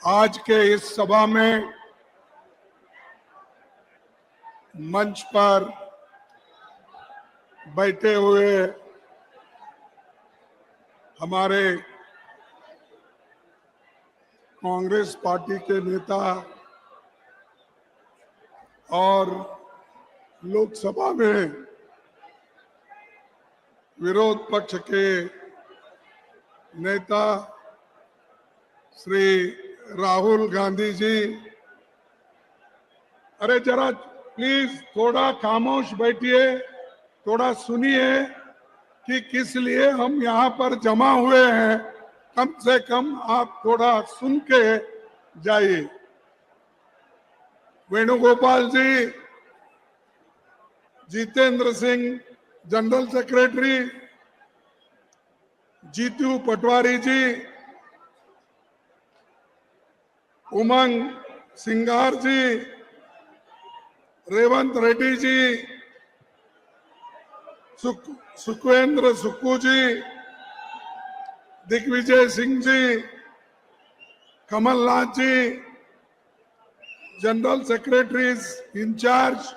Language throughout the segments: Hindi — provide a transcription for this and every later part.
आज के इस सभा में मंच पर बैठे हुए हमारे कांग्रेस पार्टी के नेता और लोकसभा में विरोध पक्ष के नेता श्री राहुल गांधी जी, अरे जरा प्लीज थोड़ा खामोश बैठिए, थोड़ा सुनिए कि किस लिए हम यहाँ पर जमा हुए हैं। कम से कम आप थोड़ा सुन के जाइए। वेणुगोपाल जी, जितेंद्र सिंह जनरल सेक्रेटरी, जीतू पटवारी जी, उमंग सिंगार जी, रेवंत रेड्डी जी, सुखेंद्र सुक्कू जी, दिग्विजय सिंह जी, कमलनाथ जी, जनरल सेक्रेटरीज इंचार्ज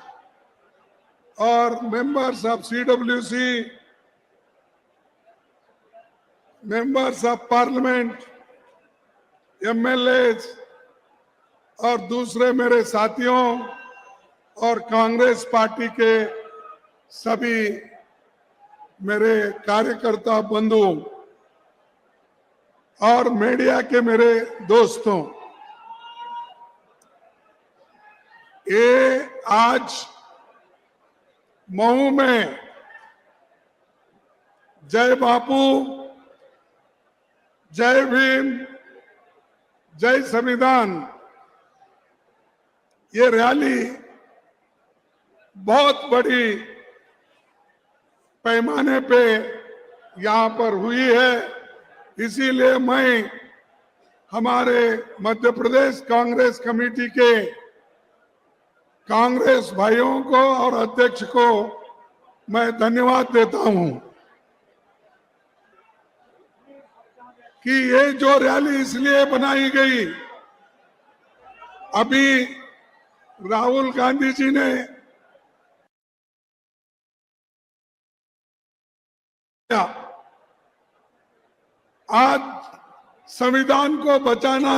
और members of CWC, members of parliament, MLAs और दूसरे मेरे साथियों और कांग्रेस पार्टी के सभी मेरे कार्यकर्ता बंधुओं और मीडिया के मेरे दोस्तों, ये आज मऊ में जय बापू, जय भीम, जय संविधान, ये रैली बहुत बड़ी पैमाने पे यहाँ पर हुई है। इसीलिए मैं हमारे मध्य प्रदेश कांग्रेस कमेटी के कांग्रेस भाइयों को और अध्यक्ष को मैं धन्यवाद देता हूं कि ये जो रैली इसलिए बनाई गई, अभी राहुल गांधी जी ने आज संविधान को बचाना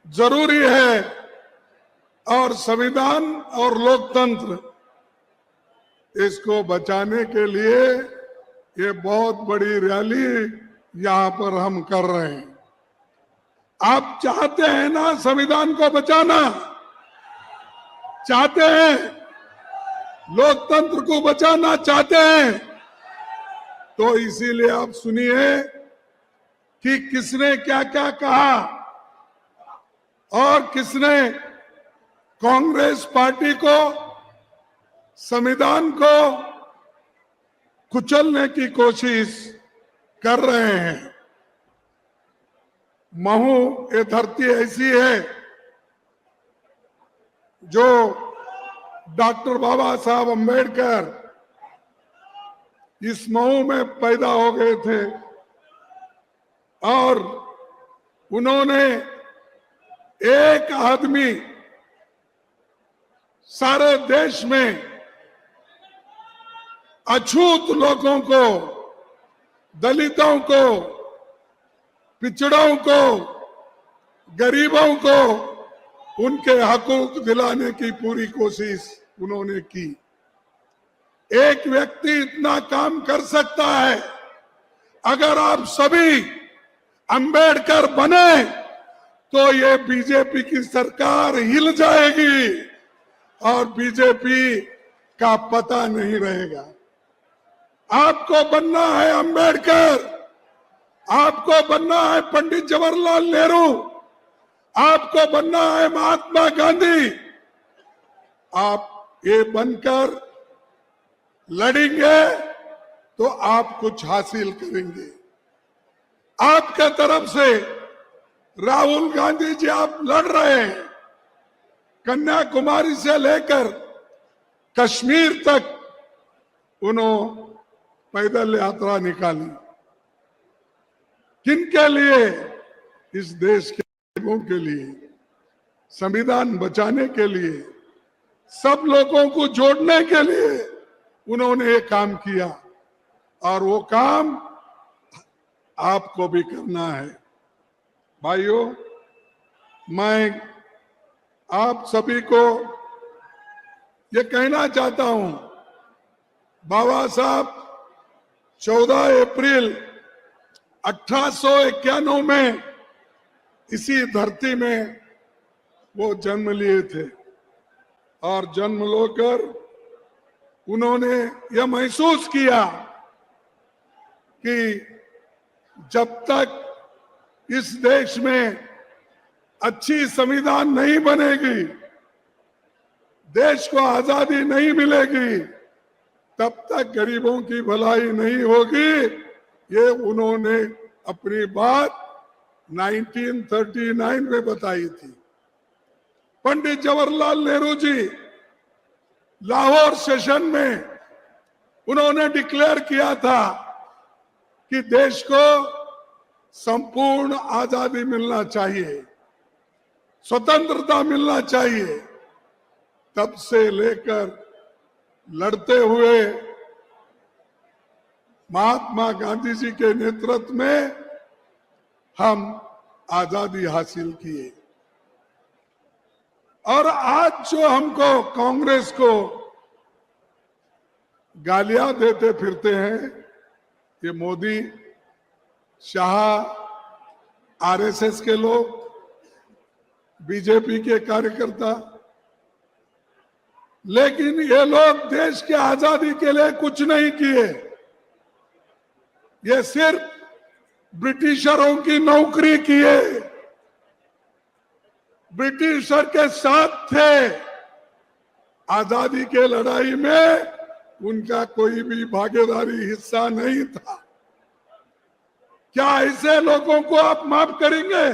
जरूरी है और संविधान और लोकतंत्र, इसको बचाने के लिए ये बहुत बड़ी रैली यहां पर हम कर रहे हैं। आप चाहते हैं ना संविधान को बचाना, चाहते हैं लोकतंत्र को बचाना चाहते हैं, तो इसीलिए आप सुनिए कि किसने क्या क्या कहा और किसने कांग्रेस पार्टी को, संविधान को कुचलने की कोशिश कर रहे हैं। महू ये धरती ऐसी है जो डॉक्टर बाबा साहब अम्बेडकर इस महू में पैदा हो गए थे और उन्होंने एक आदमी सारे देश में अछूत लोगों को, दलितों को, पिछड़ों को, गरीबों को उनके हकूक दिलाने की पूरी कोशिश उन्होंने की। एक व्यक्ति इतना काम कर सकता है। अगर आप सभी अंबेडकर बने तो ये बीजेपी की सरकार हिल जाएगी और बीजेपी का पता नहीं रहेगा। आपको बनना है अंबेडकर, आपको बनना है पंडित जवाहरलाल नेहरू, आपको बनना है महात्मा गांधी। आप ये बनकर लड़ेंगे तो आप कुछ हासिल करेंगे। आपके तरफ से राहुल गांधी जी आप लड़ रहे हैं, कन्याकुमारी से लेकर कश्मीर तक उन्होंने पैदल यात्रा निकाली। किनके लिए? इस देश के गरीबों के लिए, संविधान बचाने के लिए, सब लोगों को जोड़ने के लिए उन्होंने ये काम किया और वो काम आपको भी करना है। भाइयों, मैं आप सभी को ये कहना चाहता हूं, बाबा साहब 14 अप्रैल 1891 में इसी धरती में वो जन्म लिए थे और जन्म लेकर उन्होंने यह महसूस किया कि जब तक इस देश में अच्छी संविधान नहीं बनेगी, देश को आजादी नहीं मिलेगी, तब तक गरीबों की भलाई नहीं होगी। ये उन्होंने अपनी बात 1939 में बताई थी। पंडित जवाहरलाल नेहरू जी लाहौर सेशन में उन्होंने डिक्लेयर किया था कि देश को संपूर्ण आजादी मिलना चाहिए, स्वतंत्रता मिलना चाहिए। तब से लेकर लड़ते हुए महात्मा गांधी जी के नेतृत्व में हम आजादी हासिल किए। और आज जो हमको कांग्रेस को गालियां देते फिरते हैं, ये मोदी, शाह, आरएसएस के लोग, बीजेपी के कार्यकर्ता, लेकिन ये लोग देश की आजादी के लिए कुछ नहीं किए। ये सिर्फ ब्रिटिशरों की नौकरी किए, ब्रिटिशर के साथ थे। आजादी के लड़ाई में उनका कोई भी भागीदारी हिस्सा नहीं था। क्या ऐसे लोगों को आप माफ करेंगे?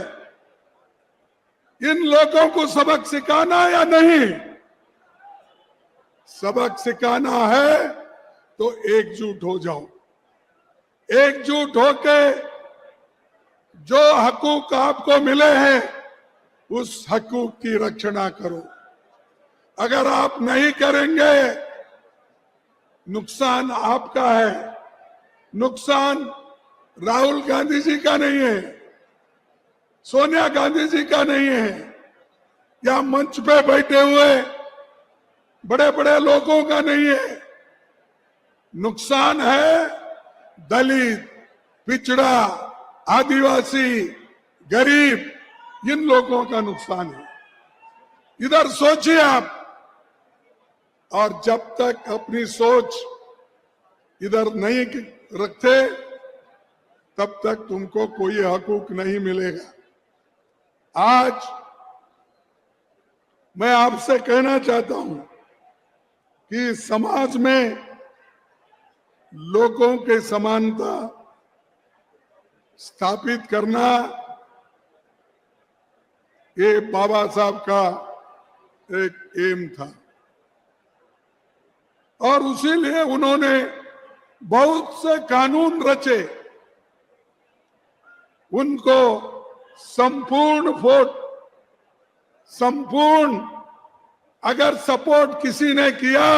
इन लोगों को सबक सिखाना या नहीं? सबक सिखाना है तो एकजुट हो जाओ। एकजुट होके जो हकूक आपको मिले हैं उस हकूक की रक्षा करो। अगर आप नहीं करेंगे, नुकसान आपका है। नुकसान राहुल गांधी जी का नहीं है, सोनिया गांधी जी का नहीं है, या मंच पे बैठे हुए बड़े बड़े लोगों का नहीं है। नुकसान है दलित, पिछड़ा, आदिवासी, गरीब, इन लोगों का नुकसान है। इधर सोचिए आप। और जब तक अपनी सोच इधर नहीं रखते, तब तक तुमको कोई हकूक नहीं मिलेगा। आज मैं आपसे कहना चाहता हूं कि समाज में लोगों के समानता स्थापित करना, ये बाबा साहब का एक एम था। और उसीलिए उन्होंने बहुत से कानून रचे। उनको संपूर्ण अगर सपोर्ट किसी ने किया,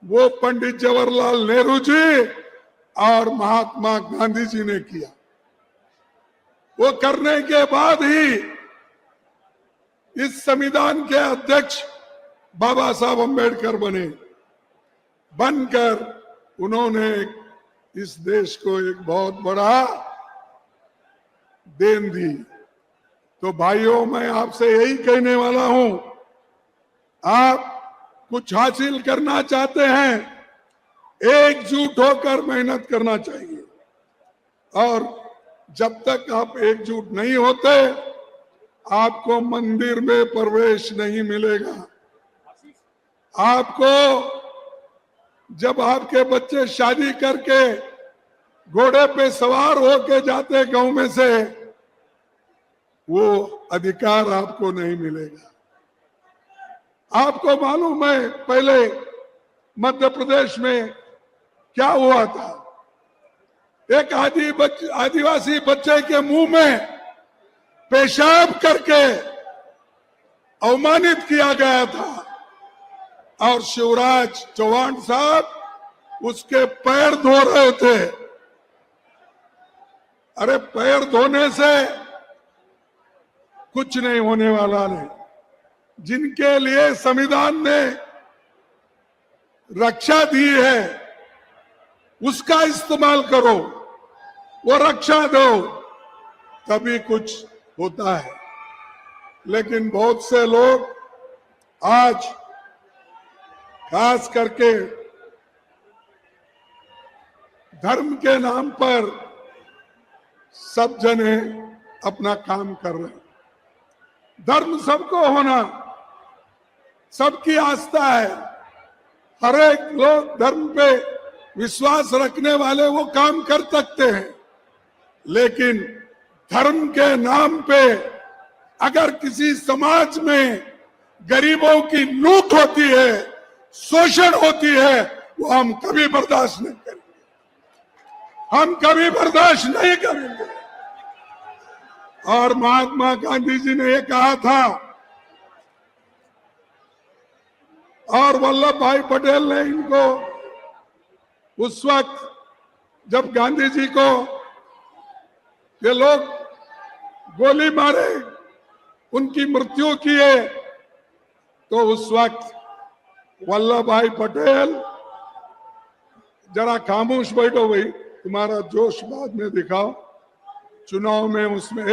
वो पंडित जवाहरलाल नेहरू जी और महात्मा गांधी जी ने किया। वो करने के बाद ही इस संविधान के अध्यक्ष बाबा साहब अम्बेडकर बने। बनकर उन्होंने इस देश को एक बहुत बड़ा देन दी। तो भाइयों, मैं आपसे यही कहने वाला हूं, आप कुछ हासिल करना चाहते हैं, एकजुट होकर मेहनत करना चाहिए। और जब तक आप एकजुट नहीं होते, आपको मंदिर में प्रवेश नहीं मिलेगा। आपको जब आपके बच्चे शादी करके घोड़े पे सवार होके जाते गांव में से, वो अधिकार आपको नहीं मिलेगा। आपको मालूम है पहले मध्य प्रदेश में क्या हुआ था? एक आदिवासी बच्चे के मुंह में पेशाब करके अवमानित किया गया था और शिवराज चौहान साहब उसके पैर धो रहे थे। अरे पैर धोने से कुछ नहीं होने वाला नहीं। जिनके लिए संविधान ने रक्षा दी है उसका इस्तेमाल करो, वो रक्षा दो, तभी कुछ होता है। लेकिन बहुत से लोग आज खास करके धर्म के नाम पर सब जने अपना काम कर रहे हैं। धर्म सबको होना, सबकी आस्था है। हर एक लोग धर्म पे विश्वास रखने वाले वो काम कर सकते हैं, लेकिन धर्म के नाम पे अगर किसी समाज में गरीबों की लूट होती है, शोषण होती है, वो हम कभी बर्दाश्त नहीं करेंगे। हम कभी बर्दाश्त नहीं करेंगे। और महात्मा गांधी जी ने ये कहा था और वल्लभ भाई पटेल ने इनको उस वक्त जब गांधी जी को ये लोग गोली मारे, उनकी मृत्यु किए, तो उस वक्त वल्लभ भाई पटेल, जरा खामोश बैठो भाई, तुम्हारा जोश बाद में दिखाओ। चुनाव में उसमें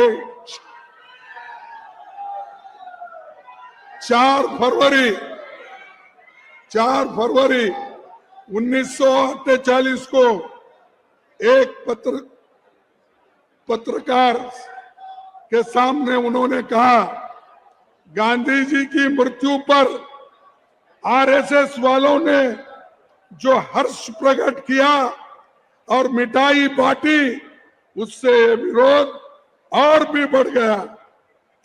4 फरवरी 1948 को एक पत्रकार के सामने उन्होंने कहा, गांधी जी की मृत्यु पर आरएसएस वालों ने जो हर्ष प्रकट किया और मिठाई बांटी, उससे विरोध और भी बढ़ गया।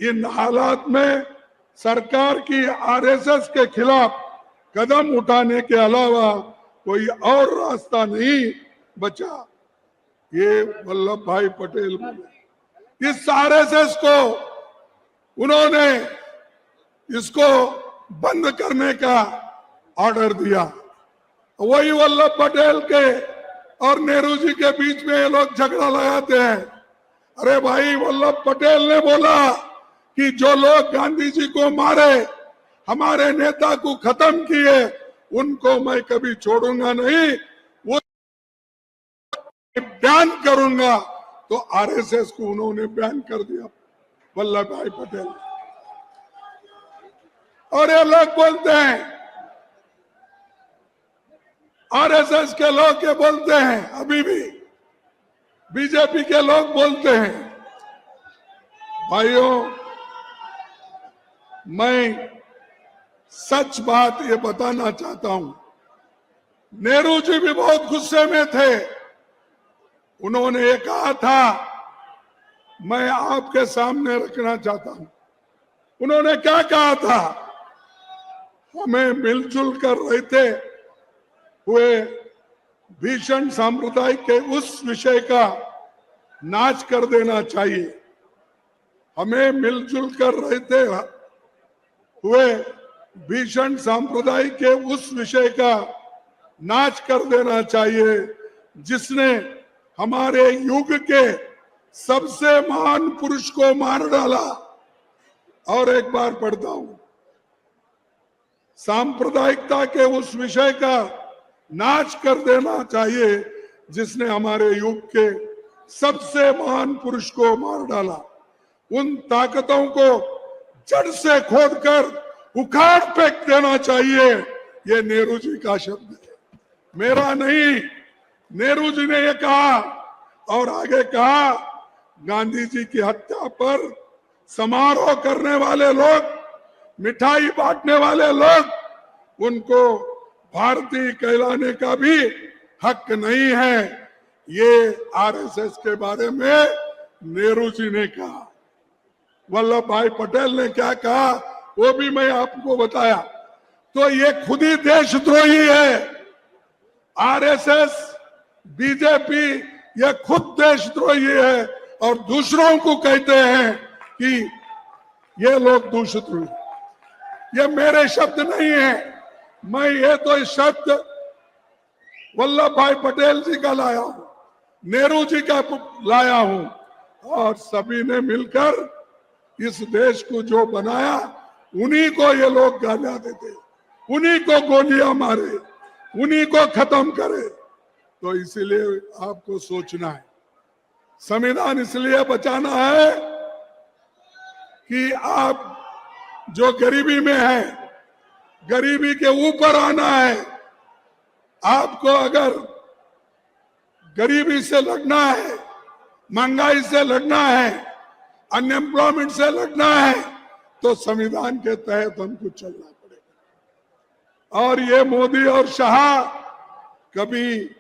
इन हालात में सरकार की आरएसएस के खिलाफ कदम उठाने के अलावा कोई और रास्ता नहीं बचा। ये वल्लभ भाई पटेल बोले। इस आरएसएस को उन्होंने इसको बंद करने का ऑर्डर दिया। वही वल्लभ पटेल के और नेहरू जी के बीच में ये लोग झगड़ा लगाते हैं। अरे भाई, वल्लभ पटेल ने बोला कि जो लोग गांधी जी को मारे, हमारे नेता को खत्म किए, उनको मैं कभी छोड़ूंगा नहीं, वो बैन करूंगा। तो आरएसएस को उन्होंने बैन कर दिया, वल्लभ भाई पटेल। और ये लोग बोलते हैं, आरएसएस के लोग ये बोलते हैं, अभी भी बीजेपी के लोग बोलते हैं। भाइयों, मैं सच बात ये बताना चाहता हूं, नेहरू जी भी बहुत गुस्से में थे। उन्होंने ये कहा था, मैं आपके सामने रखना चाहता हूं। उन्होंने क्या कहा था? हमें मिलजुल कर रहते हुए भीषण सांप्रदायिक के उस विषय का नाश कर देना चाहिए। हमें मिलजुल कर रहते हुए भीषण सांप्रदायिक के उस विषय का नाश कर देना चाहिए जिसने हमारे युग के सबसे महान पुरुष को मार डाला। और एक बार पढ़ता हूं, सांप्रदायिकता के उस विषय का नाश कर देना चाहिए जिसने हमारे युग के सबसे महान पुरुष को मार डाला। उन ताकतों को जड़ से खोदकर उखाड़ फेंक देना चाहिए। ये नेहरू जी का शब्द है, मेरा नहीं। नेहरू जी ने यह कहा और आगे कहा, गांधी जी की हत्या पर समारोह करने वाले लोग, मिठाई बांटने वाले लोग, उनको भारतीय कहलाने का भी हक नहीं है। ये आरएसएस के बारे में नेहरू जी ने कहा। वल्लभ भाई पटेल ने क्या कहा वो भी मैं आपको बताया। तो ये खुद ही देशद्रोही है। आरएसएस, बीजेपी, ये खुद देशद्रोही है और दूसरों को कहते हैं कि ये लोग दूषित हुए। ये मेरे शब्द नहीं है, मैं ये तो इस शब्द वल्लभ भाई पटेल जी का लाया हूं, नेहरू जी का लाया हूं, और सभी ने मिलकर इस देश को जो बनाया उन्हीं को ये लोग गालियां देते, उन्हीं को गोलियां मारे, उन्हीं को खत्म करे। तो इसीलिए आपको सोचना है, संविधान इसलिए बचाना है कि आप जो गरीबी में है, गरीबी के ऊपर आना है। आपको अगर गरीबी से लड़ना है, महंगाई से लड़ना है, अनएम्प्लॉयमेंट से लड़ना है, तो संविधान के तहत हमको चलना पड़ेगा। और ये मोदी और शाह कभी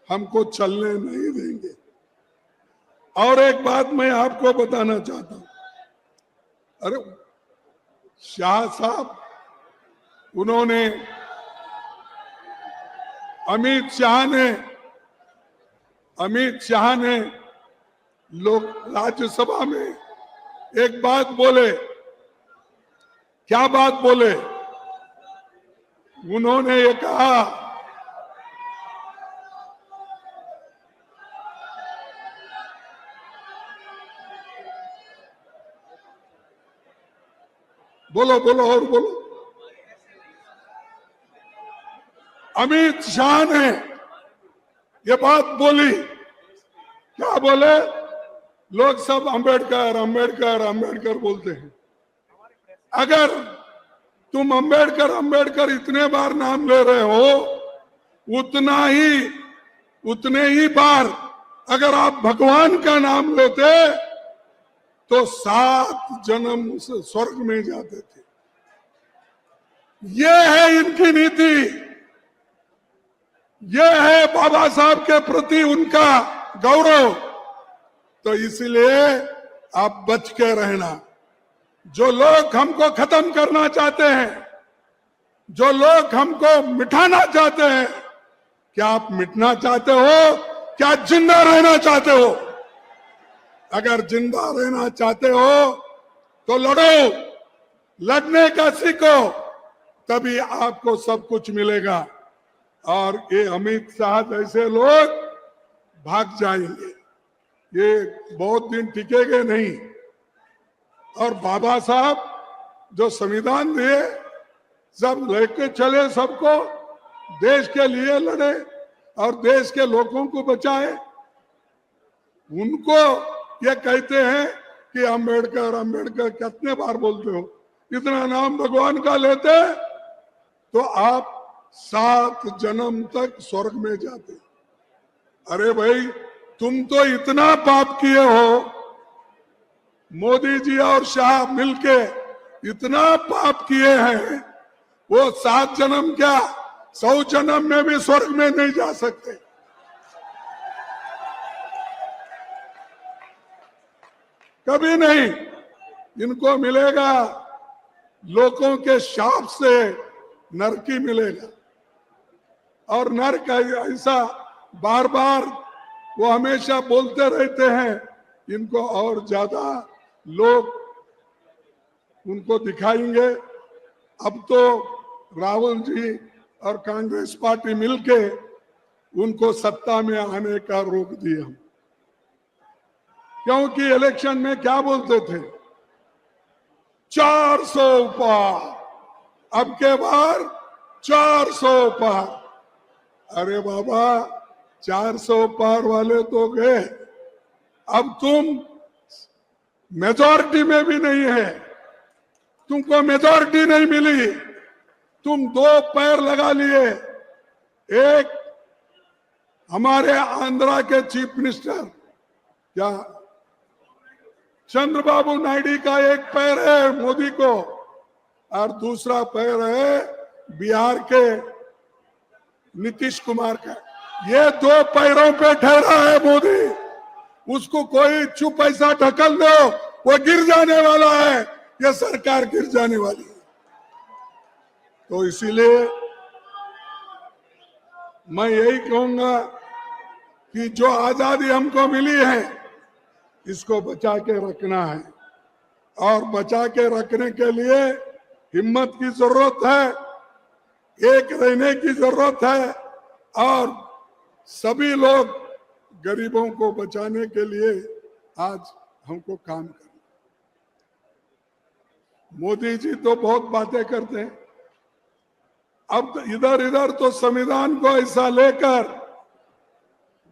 हमको चलने नहीं देंगे। और एक बात मैं आपको बताना चाहता हूं, अरे शाह साहब, उन्होंने अमित शाह ने लोग राज्यसभा में एक बात बोले। क्या बात बोले? उन्होंने ये कहा, बोलो बोलो और बोलो। अमित शाह ने ये बात बोली, क्या बोले? लोग सब अंबेडकर अंबेडकर अंबेडकर बोलते हैं। अगर तुम अंबेडकर अंबेडकर इतने बार नाम ले रहे हो, उतने ही बार अगर आप भगवान का नाम लेते तो 7 जन्म स्वर्ग में जाते थे। ये है इनकी नीति, ये है बाबा साहब के प्रति उनका गौरव। तो इसलिए आप बच के रहना। जो लोग हमको खत्म करना चाहते हैं, जो लोग हमको मिटाना चाहते हैं, क्या आप मिटना चाहते हो? क्या जिंदा रहना चाहते हो? अगर जिंदा रहना चाहते हो तो लड़ो, लड़ने का सीखो, तभी आपको सब कुछ मिलेगा। और ये अमित शाह जैसे लोग भाग जाएंगे, ये बहुत दिन टिकेंगे नहीं। और बाबा साहब जो संविधान दिए, सब लेके चले, सबको देश के लिए लड़े और देश के लोगों को बचाए। उनको ये कहते हैं कि अंबेडकर अंबेडकर कितने बार बोलते हो? इतना नाम भगवान का लेते तो आप 7 जन्म तक स्वर्ग में जाते। अरे भाई, तुम तो इतना पाप किए हो, मोदी जी और शाह मिलके इतना पाप किए हैं, वो 7 जन्म क्या 100 जन्म में भी स्वर्ग में नहीं जा सकते। कभी नहीं। इनको मिलेगा लोगों के शाप से नरकी मिलेगा। और नरक ऐसा बार बार वो हमेशा बोलते रहते हैं, इनको और ज्यादा लोग उनको दिखाएंगे। अब तो राहुल जी और कांग्रेस पार्टी मिलके उनको सत्ता में आने का रोक दिया। क्योंकि इलेक्शन में क्या बोलते थे? 400 पार, अब के बार 400 पार। अरे बाबा, 400 पार वाले तो गए, अब तुम मेजॉरिटी में भी नहीं है, तुमको मेजॉरिटी नहीं मिली, तुम 2 पैर लगा लिए। एक हमारे आंध्रा के चीफ मिनिस्टर क्या चंद्रबाबू नायडू का एक पैर है मोदी को, और दूसरा पैर है बिहार के नीतीश कुमार का। ये 2 पैरों पे ठहरा है मोदी, उसको कोई चुप ऐसा ढकल दो, वो गिर जाने वाला है, ये सरकार गिर जाने वाली है। तो इसीलिए मैं यही कहूंगा कि जो आजादी हमको मिली है, इसको बचा के रखना है। और बचा के रखने के लिए हिम्मत की जरूरत है, एक रहने की जरूरत है और सभी लोग गरीबों को बचाने के लिए आज हमको काम करना। मोदी जी तो बहुत बातें करते हैं, अब इधर इधर तो संविधान को ऐसा लेकर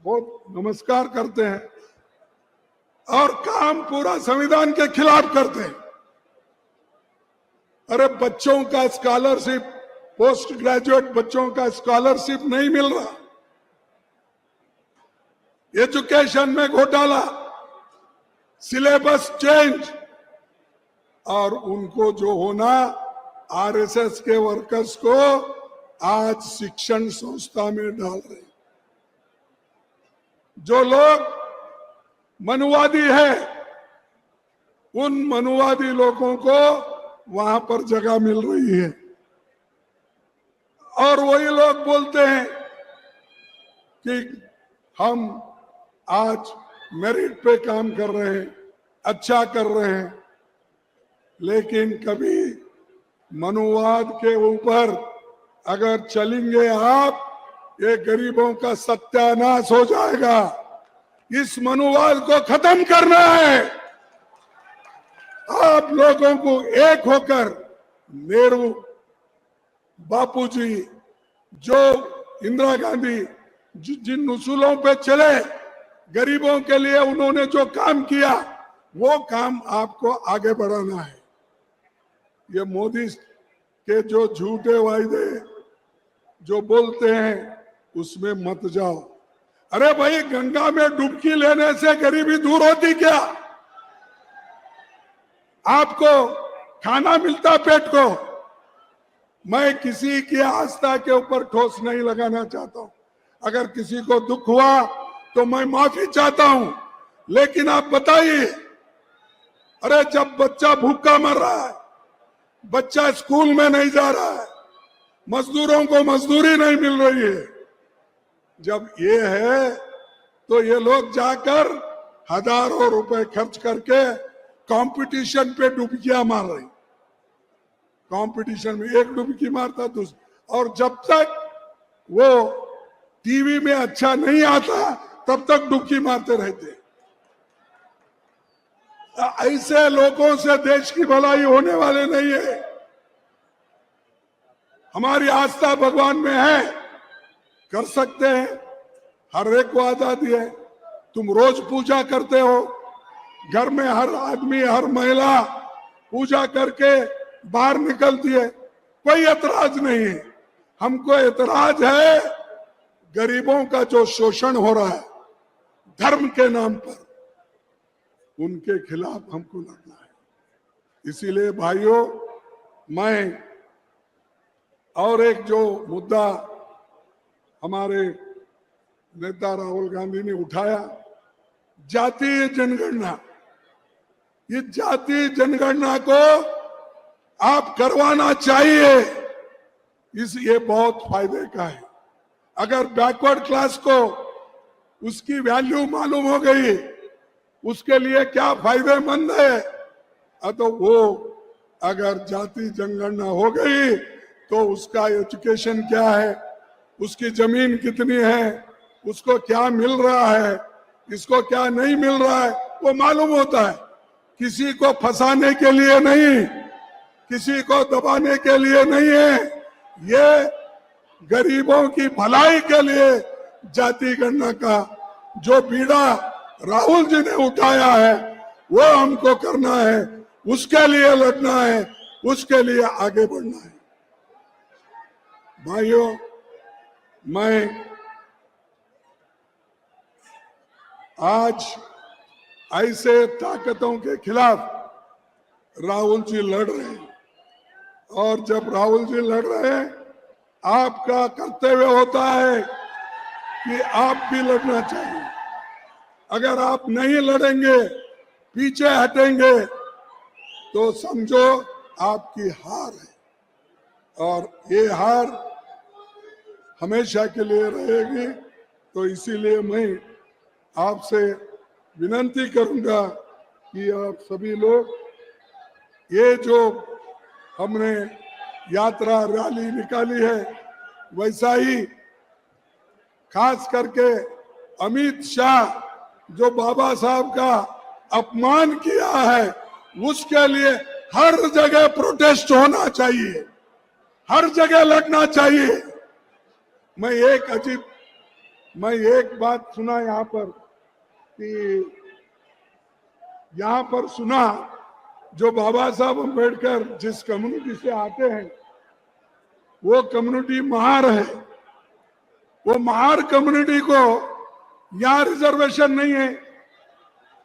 बहुत नमस्कार करते हैं और काम पूरा संविधान के खिलाफ करते हैं। अरे बच्चों का स्कॉलरशिप, पोस्ट ग्रेजुएट बच्चों का स्कॉलरशिप नहीं मिल रहा, एजुकेशन में घोटाला, सिलेबस चेंज, और उनको जो होना आरएसएस के वर्कर्स को आज शिक्षण संस्था में डाल रहे। जो लोग मनुवादी है उन मनुवादी लोगों को वहां पर जगह मिल रही है और वही लोग बोलते हैं कि हम आज मेरिट पे काम कर रहे हैं, अच्छा कर रहे हैं, लेकिन कभी मनुवाद के ऊपर अगर चलेंगे आप, ये गरीबों का सत्यानाश हो जाएगा। इस मनुवाद को खत्म करना है। आप लोगों को एक होकर, नेहरू, बापूजी, जो इंदिरा गांधी जिन उसूलों पे चले, गरीबों के लिए उन्होंने जो काम किया, वो काम आपको आगे बढ़ाना है। ये मोदी के जो झूठे वायदे जो बोलते हैं उसमें मत जाओ। अरे भाई, गंगा में डुबकी लेने से गरीबी दूर होती क्या? आपको खाना मिलता पेट को। मैं किसी की आस्था के ऊपर ठोस नहीं लगाना चाहता हूं। अगर किसी को दुख हुआ तो मैं माफी चाहता हूं, लेकिन आप बताइए, अरे जब बच्चा भूखा मर रहा है, बच्चा स्कूल में नहीं जा रहा है, मजदूरों को मजदूरी नहीं मिल रही है, जब ये है तो ये लोग जाकर हजारों रुपए खर्च करके कंपटीशन पे डुबकियां मार रहे। कंपटीशन में एक डुबकी मारता दूसरा, और जब तक वो टीवी में अच्छा नहीं आता तब तक डुबकी मारते रहते। ऐसे लोगों से देश की भलाई होने वाले नहीं है। हमारी आस्था भगवान में है, कर सकते हैं, हर एक को आजादी है। तुम रोज पूजा करते हो, घर में हर आदमी हर महिला पूजा करके बाहर निकलती है, कोई एतराज नहीं है। हमको एतराज है गरीबों का जो शोषण हो रहा है धर्म के नाम पर, उनके खिलाफ हमको लड़ना है। इसीलिए भाइयों, मैं और एक जो मुद्दा हमारे नेता राहुल गांधी ने उठाया, जातीय जनगणना। ये जातीय जनगणना को आप करवाना चाहिए, ये बहुत फायदे का है। अगर बैकवर्ड क्लास को उसकी वैल्यू मालूम हो गई, उसके लिए क्या फायदेमंद है, तो वो अगर जाति जनगणना हो गई तो उसका एजुकेशन क्या है, उसकी जमीन कितनी है, उसको क्या मिल रहा है, इसको क्या नहीं मिल रहा है, वो मालूम होता है। किसी को फंसाने के लिए नहीं, किसी को दबाने के लिए नहीं है, ये गरीबों की भलाई के लिए जाति गणना का जो बीड़ा राहुल जी ने उठाया है वो हमको करना है, उसके लिए लड़ना है, उसके लिए आगे बढ़ना है। भाइयों, मैं आज ऐसे ताकतों के खिलाफ राहुल जी लड़ रहे हैं, और जब राहुल जी लड़ रहे हैं, आपका कर्तव्य होता है कि आप भी लड़ना चाहिए। अगर आप नहीं लड़ेंगे, पीछे हटेंगे, तो समझो आपकी हार है, और ये हार हमेशा के लिए रहेगी। तो इसीलिए मैं आपसे विनती करूंगा कि आप सभी लोग ये जो हमने यात्रा रैली निकाली है, वैसा ही खास करके अमित शाह जो बाबा साहब का अपमान किया है, उसके लिए हर जगह प्रोटेस्ट होना चाहिए, हर जगह लड़ना चाहिए। मैं एक बात सुना यहाँ पर कि यहाँ पर सुना जो बाबा साहब अम्बेडकर जिस कम्युनिटी से आते हैं वो कम्युनिटी महार है। वो महार कम्युनिटी को यहाँ रिजर्वेशन नहीं है।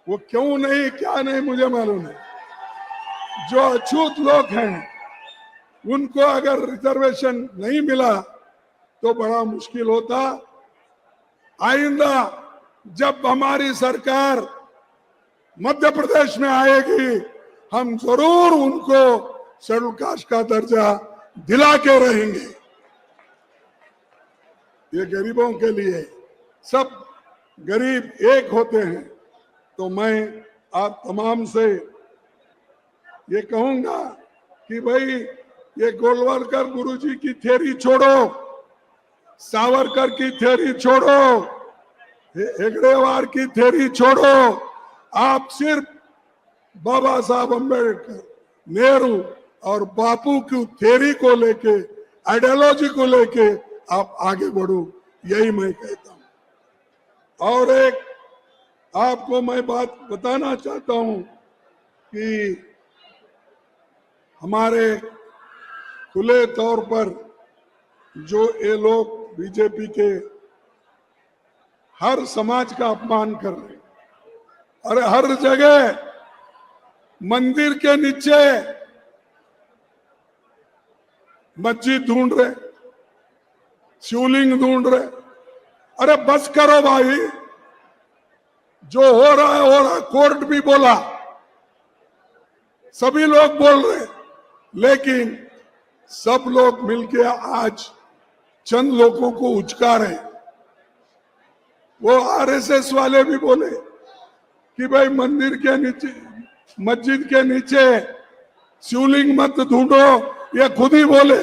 वो क्यों नहीं, क्या नहीं, मुझे मालूम है। जो अछूत लोग हैं उनको अगर रिजर्वेशन नहीं मिला तो बड़ा मुश्किल होता। आइंदा जब हमारी सरकार मध्य प्रदेश में आएगी, हम जरूर उनको शेड्यूल कास्ट का दर्जा दिला के रहेंगे। ये गरीबों के लिए, सब गरीब एक होते हैं। तो मैं आप तमाम से ये कहूंगा कि भाई ये गोलवलकर गुरुजी की थ्योरी छोड़ो, सावरकर की थ्योरी छोड़ो, हेगड़ेवार की थ्योरी छोड़ो। आप सिर्फ बाबा साहब अम्बेडकर, नेहरू और बापू की थ्योरी को लेके, आइडियोलॉजी को लेके आप आगे बढ़ो, यही मैं कहता हूं। और एक आपको मैं बात बताना चाहता हूं कि हमारे खुले तौर पर जो ये लोग बीजेपी के हर समाज का अपमान कर रहे हैं, अरे हर जगह मंदिर के नीचे मस्जिद ढूंढ रहे, शिवलिंग ढूंढ रहे। अरे बस करो भाई, जो हो रहा है हो रहा है। कोर्ट भी बोला, सभी लोग बोल रहे, लेकिन सब लोग मिलके आज चंद लोगों को उचका रहे। वो आरएसएस वाले भी बोले कि भाई मंदिर के नीचे, मस्जिद के नीचे शिवलिंग मत ढूंढो, ये खुद ही बोले,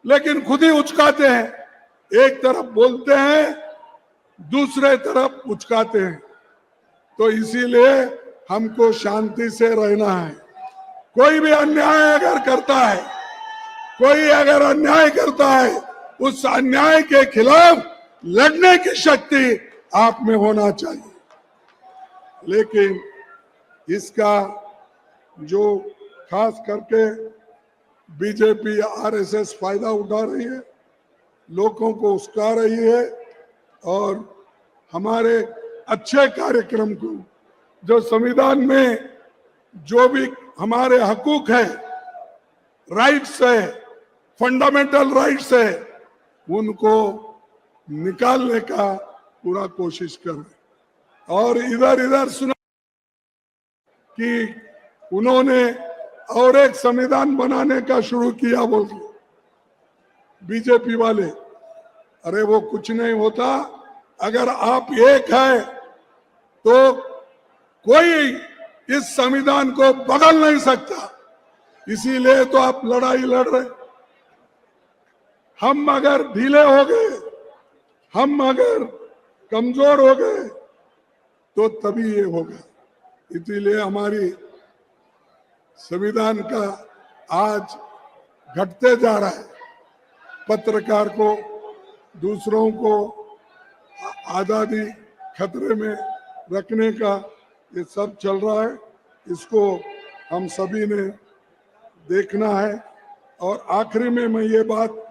लेकिन खुद ही उचकाते हैं। एक तरफ बोलते हैं, दूसरे तरफ उचकाते हैं। तो इसीलिए हमको शांति से रहना है। कोई भी अन्याय अगर करता है, कोई अगर अन्याय करता है, उस अन्याय के खिलाफ लड़ने की शक्ति आप में होना चाहिए। लेकिन इसका जो खास करके बीजेपी आरएसएस फायदा उठा रही है, लोगों को उस्का रही है और हमारे अच्छे कार्यक्रम को, जो संविधान में जो भी हमारे हकूक है, राइट्स है, फंडामेंटल राइट्स है, उनको निकालने का पूरा कोशिश कर रहे। और इधर सुना कि उन्होंने और एक संविधान बनाने का शुरू किया बोल के बीजेपी वाले। अरे वो कुछ नहीं होता। अगर आप एक है तो कोई इस संविधान को बदल नहीं सकता। इसीलिए तो आप लड़ाई लड़ रहे। हम अगर ढीले हो गए, हम अगर कमजोर हो गए तो तभी ये होगा। इसीलिए हमारी संविधान का आज घटते जा रहा है। पत्रकार को, दूसरों को आजादी खतरे में रखने का ये सब चल रहा है। इसको हम सभी ने देखना है। और आखिरी में मैं ये बात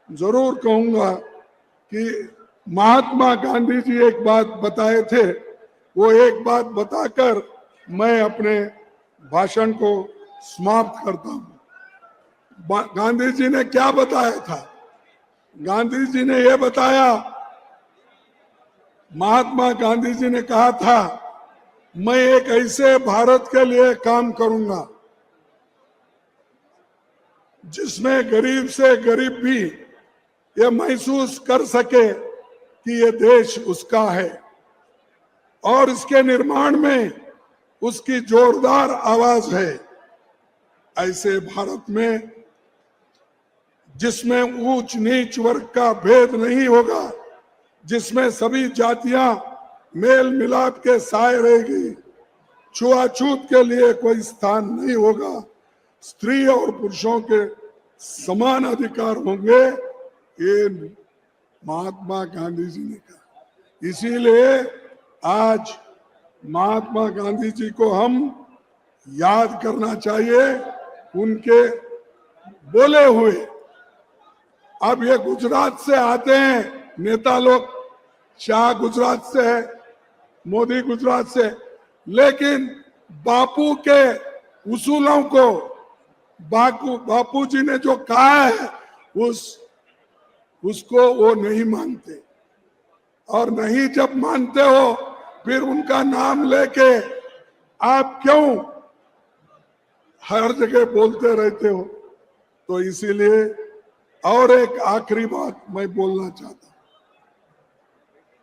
जरूर कहूंगा कि महात्मा गांधी जी एक बात बताए थे, वो एक बात बताकर मैं अपने भाषण को समाप्त करता हूं। गांधी जी ने क्या बताया था? गांधी जी ने यह बताया, महात्मा गांधी जी ने कहा था, मैं एक ऐसे भारत के लिए काम करूंगा जिसमें गरीब से गरीब भी ये महसूस कर सके कि ये देश उसका है और इसके निर्माण में उसकी जोरदार आवाज है। ऐसे भारत में जिसमें ऊंच नीच वर्ग का भेद नहीं होगा, जिसमें सभी जातियां मेल मिलाप के साए रहेगी, छुआछूत के लिए कोई स्थान नहीं होगा, स्त्री और पुरुषों के समान अधिकार होंगे, ये महात्मा गांधी जी ने कहा। इसीलिए आज महात्मा गांधी जी को हम याद करना चाहिए, उनके बोले हुए। अब ये गुजरात से आते हैं नेता लोग, शाह गुजरात से है, मोदी गुजरात से, लेकिन बापू के उसूलों को बापू जी ने जो कहा है उसको वो नहीं मानते, और नहीं जब मानते हो फिर उनका नाम लेके आप क्यों हर जगह बोलते रहते हो। तो इसीलिए और एक आखिरी बात मैं बोलना चाहता हूं,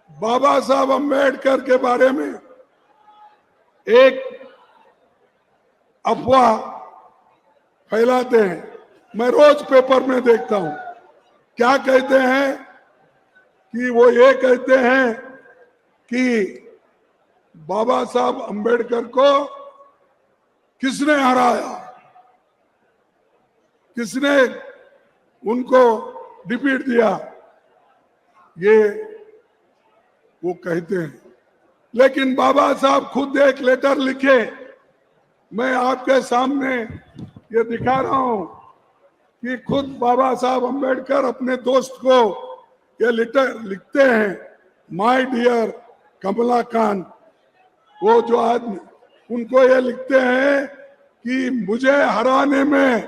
बाबा साहब अम्बेडकर के बारे में एक अफवाह फैलाते हैं, मैं रोज पेपर में देखता हूं। क्या कहते हैं कि वो ये कहते हैं कि बाबा साहब अम्बेडकर को किसने हराया, किसने उनको डिफीट दिया, ये वो कहते हैं। लेकिन बाबा साहब खुद एक लेटर लिखे, मैं आपके सामने ये दिखा रहा हूं कि खुद बाबा साहब अम्बेडकर अपने दोस्त को ये लेटर लिखते हैं, माय डियर कमलाकांत, वो जो आदमी, उनको ये लिखते हैं कि मुझे हराने में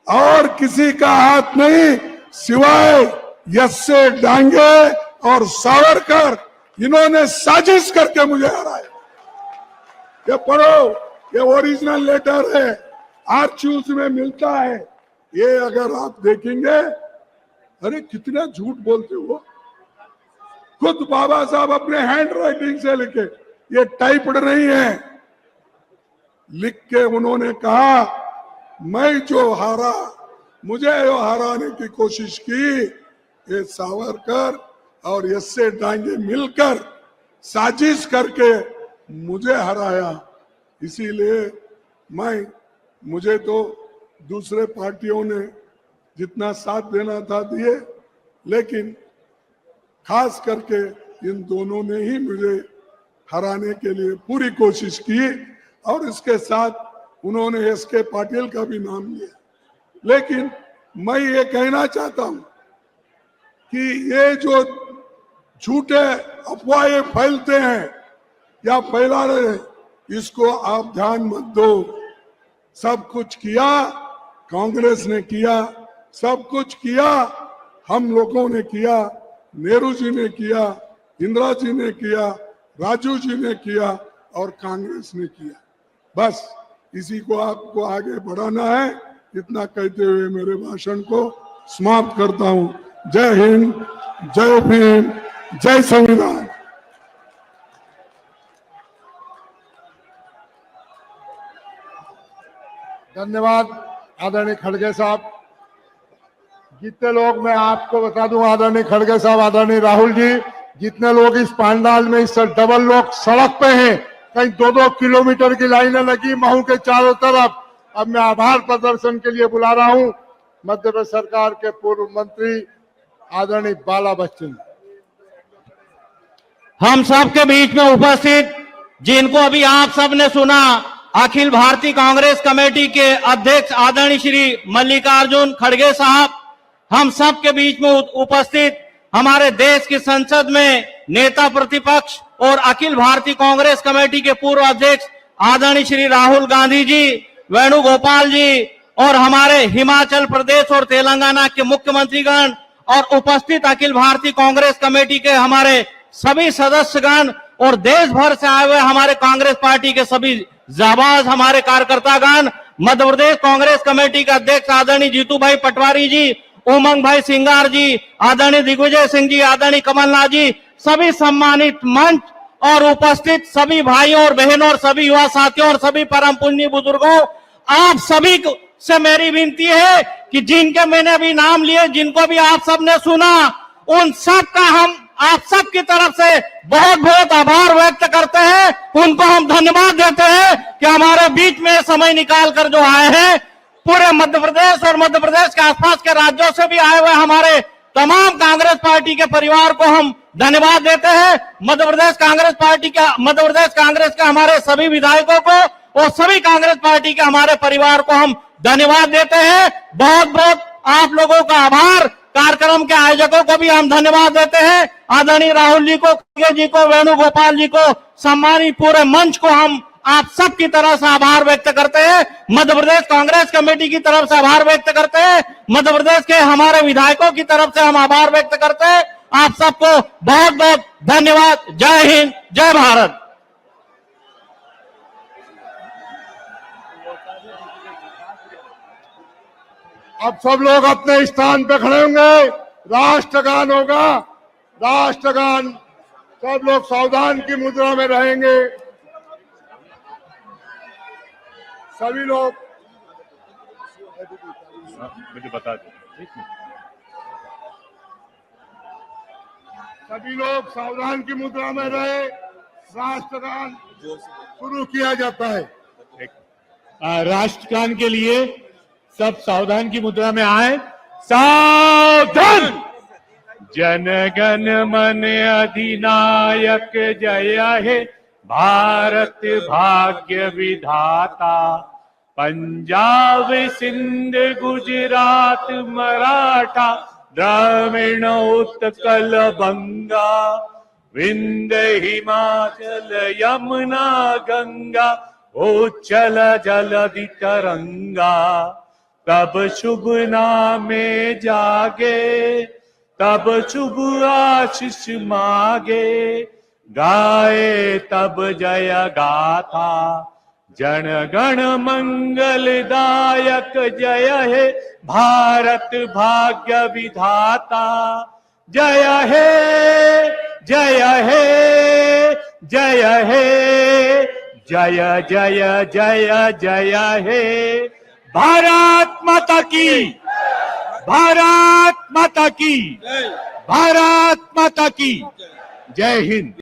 और किसी का हाथ नहीं सिवाय यस्से डांगे और सावरकर, इन्होंने साजिश करके मुझे हराया। ये पढ़ो, ये ओरिजिनल लेटर है, आर्चीव्स में मिलता है। ये अगर आप देखेंगे, अरे कितना झूठ बोलते हो। खुद बाबा साहब अपने हैंड राइटिंग से लिखे, ये टाइप्ड नहीं है, लिख के उन्होंने कहा, मैं जो हारा, मुझे जो हराने की कोशिश की, ये सावरकर और यस्से डांगे मिलकर साजिश करके मुझे हराया। इसीलिए मुझे तो दूसरे पार्टियों ने जितना साथ देना था दिए, लेकिन खास करके इन दोनों ने ही मुझे हराने के लिए पूरी कोशिश की, और इसके साथ उन्होंने एस.के. पाटिल का भी नाम लिया। लेकिन मैं ये कहना चाहता हूं कि ये जो झूठे अफवाहें फैलते हैं या फैला रहे हैं, इसको आप ध्यान मत दो। सब कुछ किया कांग्रेस ने किया, सब कुछ किया हम लोगों ने किया, नेहरू जी ने किया, इंदिरा जी ने किया, राजू जी ने किया और कांग्रेस ने किया। बस इसी को आपको आगे बढ़ाना है। इतना कहते हुए मेरे भाषण को समाप्त करता हूं। जय हिंद, जय भीम, जय संविधान। धन्यवाद आदरणीय खड़गे साहब। जितने लोग, मैं आपको बता दूं आदरणीय खड़गे साहब, आदरणीय राहुल जी, जितने लोग इस पंडाल में, इस डबल लोग सड़क पे हैं, कहीं 2-2 किलोमीटर की लाइनें लगी महू के चारों तरफ। अब मैं आभार प्रदर्शन के लिए बुला रहा हूं मध्य प्रदेश सरकार के पूर्व मंत्री आदरणीय बाला बच्चन। हम सबके बीच में उपस्थित, जिनको अभी आप सबने सुना, अखिल भारतीय कांग्रेस कमेटी के अध्यक्ष आदरणीय श्री मल्लिकार्जुन खड़गे साहब, हम सब के बीच में उपस्थित हमारे देश की संसद में नेता प्रतिपक्ष और अखिल भारतीय कांग्रेस कमेटी के पूर्व अध्यक्ष आदरणीय श्री राहुल गांधी जी, वेणुगोपाल जी, और हमारे हिमाचल प्रदेश और तेलंगाना के मुख्यमंत्रीगण, और उपस्थित अखिल भारतीय कांग्रेस कमेटी के हमारे सभी सदस्यगण, और देश भर से आए हुए हमारे कांग्रेस पार्टी के सभी जाबाज हमारे कार्यकर्तागण, मध्य प्रदेश कांग्रेस कमेटी के अध्यक्ष आदरणीय जीतू भाई पटवारी जी, उमंग भाई सिंगार जी, आदरणीय दिग्विजय सिंह जी, आदरणीय कमलनाथ जी, सभी सम्मानित मंच और उपस्थित सभी भाइयों और बहनों और सभी युवा साथियों और सभी परम पुण्य बुजुर्गों, आप सभी से मेरी विनती है कि जिनके मैंने अभी नाम लिए, जिनको भी आप सबने सुना, उन सब का हम आप सब की तरफ से बहुत बहुत आभार व्यक्त करते हैं। उनको हम धन्यवाद देते हैं कि हमारे बीच में समय निकाल कर जो आए हैं। पूरे मध्य प्रदेश और मध्य प्रदेश के आसपास के राज्यों से भी आए हुए हमारे तमाम कांग्रेस पार्टी के परिवार को हम धन्यवाद देते हैं। मध्य प्रदेश कांग्रेस के हमारे सभी विधायकों को और सभी कांग्रेस पार्टी के हमारे परिवार को हम धन्यवाद देते हैं। बहुत बहुत आप लोगों का आभार। कार्यक्रम के आयोजकों को भी हम धन्यवाद देते हैं। आदरणीय राहुल जी को, खड़गे जी को, वेणुगोपाल जी को, सम्मानित पूरे मंच को हम आप सब की तरफ से आभार व्यक्त करते हैं। मध्य प्रदेश कांग्रेस कमेटी की तरफ से आभार व्यक्त करते हैं। मध्य प्रदेश के हमारे विधायकों की तरफ से हम आभार व्यक्त करते हैं। आप सबको बहुत बहुत धन्यवाद। जय हिंद, जय भारत। अब सब लोग अपने स्थान पे खड़े होंगे, राष्ट्रगान होगा। राष्ट्रगान, सब लोग सावधान की मुद्रा में रहेंगे। सभी लोग मुझे बता दो। सभी लोग सावधान की मुद्रा में रहे। राष्ट्रगान शुरू किया जाता है। राष्ट्रगान के लिए सब सावधान की मुद्रा में आए। सावधान। जन गण मन अधिनायक जय हे भारत भाग्य विधाता। पंजाब सिंध गुजरात मराठा द्राविण उत्कल बंगा। विंध्य हिमाचल यमुना गंगा उच्चल जलधि तरंगा। तब शुभ नामे जागे, तब शुभ आशीष मागे। गाए तब जय गाथा, जन गण मंगलदायक जय हे भारत भाग्य विधाता। जय हे जय हे जय हे जय जय जय जय हे। भारत माता की, भारत माता की, भारत माता की। जय हिंद।